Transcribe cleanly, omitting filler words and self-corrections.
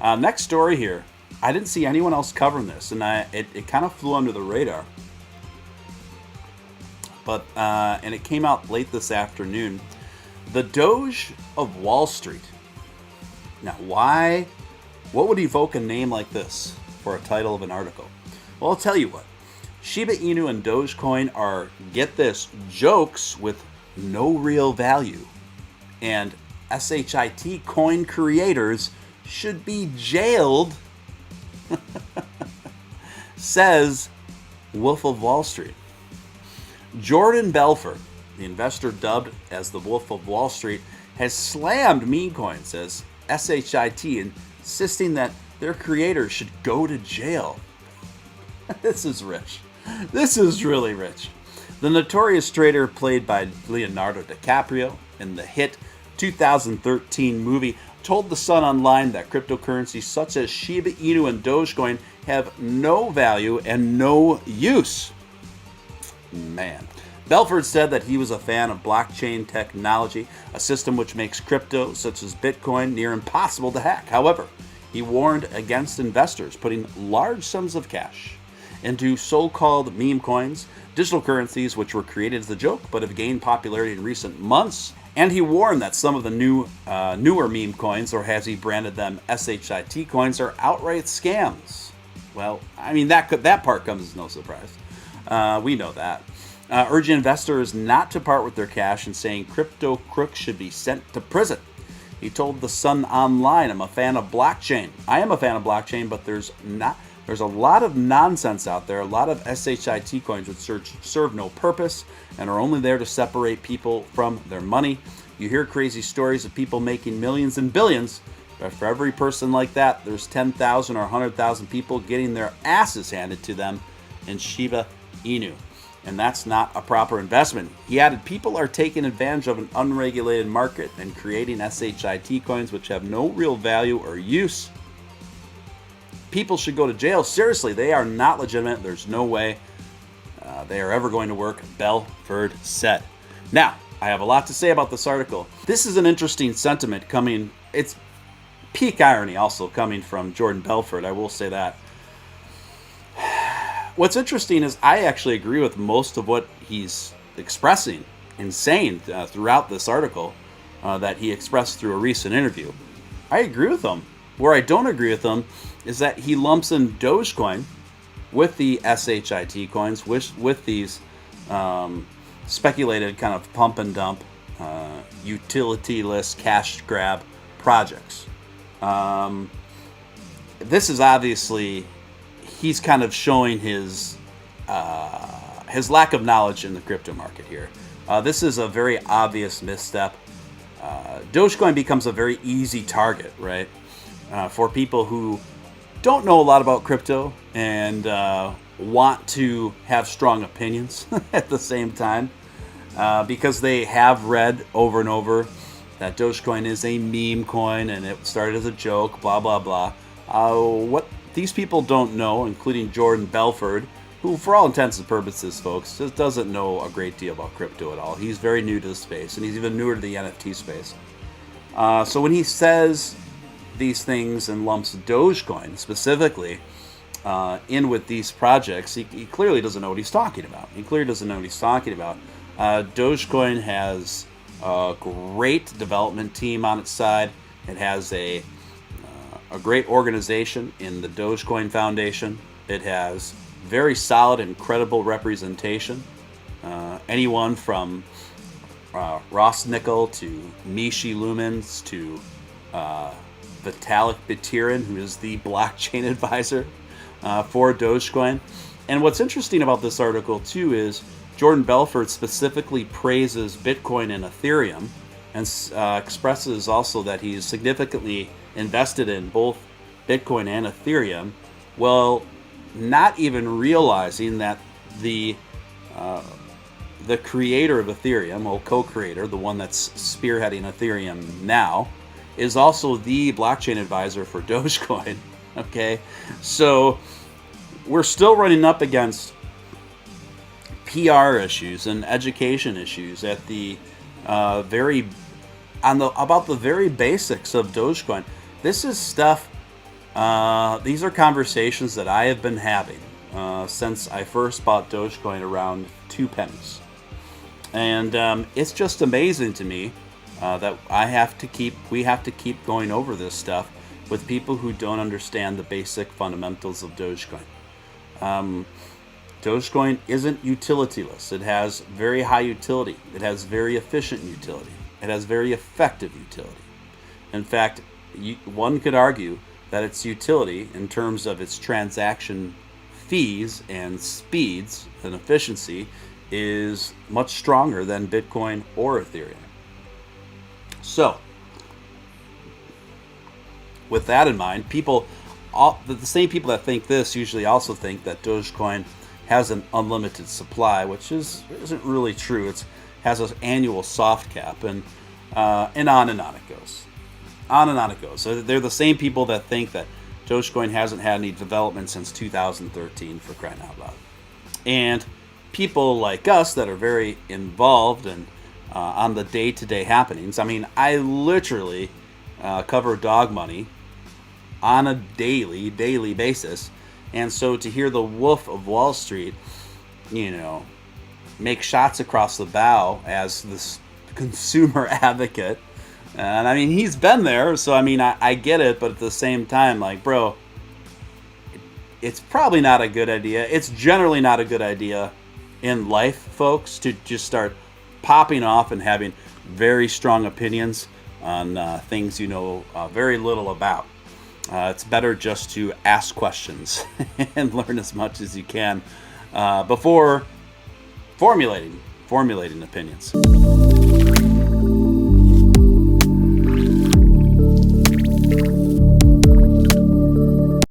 Next story here. I didn't see anyone else covering this, and it kind of flew under the radar. But and it came out late this afternoon. The Doge of Wall Street. Now, why? What would evoke a name like this for a title of an article? Well, I'll tell you what. Shiba Inu and Dogecoin are, get this, jokes with no real value. And SHIT coin creators should be jailed, says Wolf of Wall Street. Jordan Belfort, the investor dubbed as the Wolf of Wall Street, has slammed meme coins, says SHIT, insisting that their creators should go to jail. This is rich. This is really rich. The notorious trader played by Leonardo DiCaprio in the hit 2013 movie told The Sun Online that cryptocurrencies such as Shiba Inu and Dogecoin have no value and no use. Man. Belford said that he was a fan of blockchain technology, a system which makes crypto, such as Bitcoin, near impossible to hack. However, he warned against investors putting large sums of cash into so-called meme coins, digital currencies which were created as a joke but have gained popularity in recent months. And he warned that some of the newer meme coins, or as he branded them, SHIT coins, are outright scams. Well, I mean, that part comes as no surprise. We know that. Urging investors not to part with their cash and saying crypto crooks should be sent to prison. He told The Sun Online, I'm a fan of blockchain. I am a fan of blockchain, but there's a lot of nonsense out there, a lot of SHIT coins which serve no purpose and are only there to separate people from their money. You hear crazy stories of people making millions and billions, but for every person like that, there's 10,000 or 100,000 people getting their asses handed to them in Shiba Inu. And that's not a proper investment. He added, people are taking advantage of an unregulated market and creating SHIT coins which have no real value or use. People should go to jail. Seriously, they are not legitimate. There's no way they are ever going to work, Belford said. Now, I have a lot to say about this article. This is an interesting sentiment coming. It's peak irony also coming from Jordan Belfort. I will say that. What's interesting is I actually agree with most of what he's expressing and saying throughout this article that he expressed through a recent interview. I agree with him. Where I don't agree with him is that he lumps in Dogecoin with the SHIT coins, with these speculated kind of pump and dump, utility-less cash grab projects. This is obviously, he's kind of showing his lack of knowledge in the crypto market here. This is a very obvious misstep. Dogecoin becomes a very easy target, right? For people who don't know a lot about crypto and want to have strong opinions at the same time, because they have read over and over that Dogecoin is a meme coin and it started as a joke, blah, blah, blah. What these people don't know, including Jordan Belford, who for all intents and purposes, folks, just doesn't know a great deal about crypto at all. He's very new to the space, and he's even newer to the NFT space. So when he says these things and lumps Dogecoin specifically in with these projects, he clearly doesn't know what he's talking about. Dogecoin has a great development team on its side. It has a great organization in the Dogecoin Foundation. It has very solid and credible representation. Anyone from Ross Nickel to Mishi Lumens to Vitalik Buterin, who is the blockchain advisor for Dogecoin. And what's interesting about this article too is Jordan Belfort specifically praises Bitcoin and Ethereum and expresses also that he's significantly invested in both Bitcoin and Ethereum, well, not even realizing that the creator of Ethereum, or co-creator, the one that's spearheading Ethereum now, is also the blockchain advisor for Dogecoin. Okay, so we're still running up against PR issues and education issues at the about the very basics of Dogecoin. This is stuff These are conversations that I have been having since I first bought Dogecoin around 2 pennies. And it's just amazing to me that we have to keep going over this stuff with people who don't understand the basic fundamentals of Dogecoin. Dogecoin isn't utilityless. It has very high utility. It has very efficient utility. It has very effective utility. In fact, one could argue that its utility in terms of its transaction fees and speeds and efficiency is much stronger than Bitcoin or Ethereum. So, with that in mind, the same people that think this usually also think that Dogecoin has an unlimited supply, which isn't really true. It has an annual soft cap, and on and on it goes. On and on it goes. So they're the same people that think that Dogecoin hasn't had any development since 2013, for crying out loud. And people like us that are very involved and on the day-to-day happenings. I mean, I literally cover dog money on a daily basis. And so to hear the wolf of Wall Street, make shots across the bow as this consumer advocate, and I mean, he's been there, so I mean, I get it, but at the same time, like, bro, it's probably not a good idea. It's generally not a good idea in life, folks, to just start popping off and having very strong opinions on things you know very little about. It's better just to ask questions and learn as much as you can before formulating opinions.